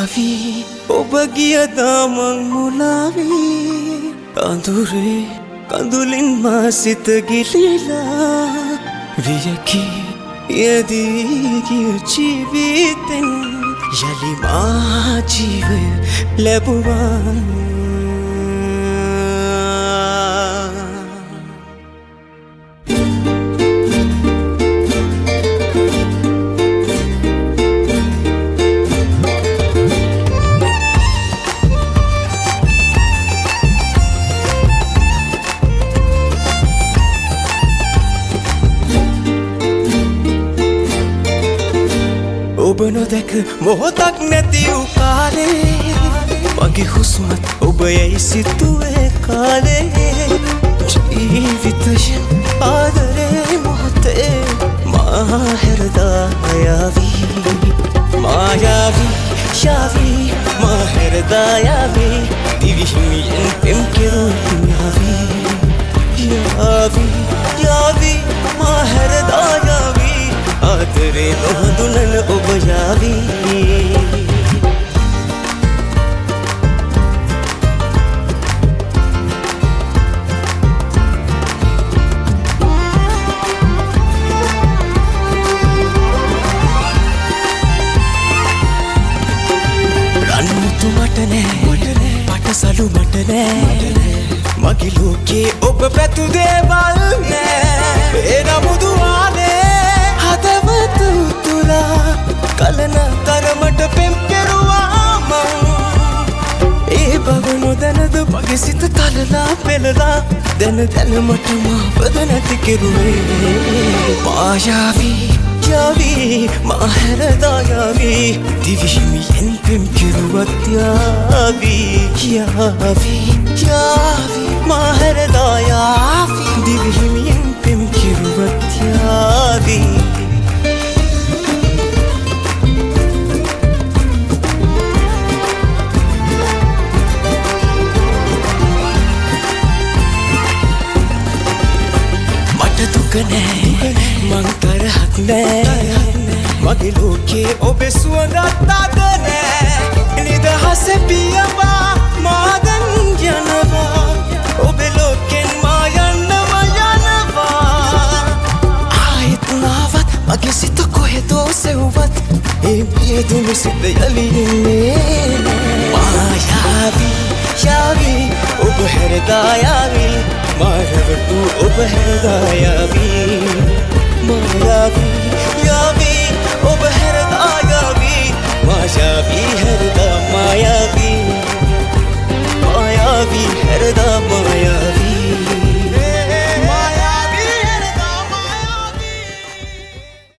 යාවි ඔබ ගිය දාමන් මුලාවි අඳුරේ කඳුලින් මා සිත ගිලිලා වියකි යදී ගිය ජීවිතෙන් යලි මා ජීවය ලැබුවා ඔබ නොදැක මොහොතක් නැති වූ කාලේ මගේ හුස්මත් ඔබ යයි සිතුවේ කාලේ ජීවිතයෙන් ආදරේ මොහොතේ මා හැරදා යාවි මායාවි යාවි මා හැරදා යාවි දිවිහිමියෙන් පෙම් කෙරුණු යාවි යාවි යාවි මා හැරදා යාවි ආදරේ නොහඳුනන ඔබ යාවි රන්මුතු මට නෑ පටසලු මට නෑ මගේ ලෝකේ ඔබ පැතු දේවල් නෑ ඒ නමුදු හදවත උතුරා කලන තරමට පෙම් කෙරුවා මං ඒ බව නොදැනද මගේ සිත තලලා පෙළලා දැන දැනමට මාවද නැති කෙරුවේ මායාවි යාවි මා හැරදා යාවි දිවිහිමියෙන් පෙම් කෙරුවත් යාවි යාවි යාවි මා හැරදා යාවි දිවිහිමියෙන් පෙම් කෙරුවත් යාවි මං තරහක් නෑ මගේ ලෝකේ ඔබේ සුවඳත් අද නෑ නිදහස පියවා මා දැන් යනවා ඔබේ ලෝකෙන් මා යනවා ආයෙත් නාවත් මගේ සිත කොහෙදෝ සෙව්වත් ඒ පියදුණු සිත යලි එන්නේ මායාවි යාවි ඔබ හැරදා යාවි මාරවටු ඔබ හැරදා යාවි මායාවි යාවි ඔබ හැරදා යාවි මායාවි හැරදා මායාවි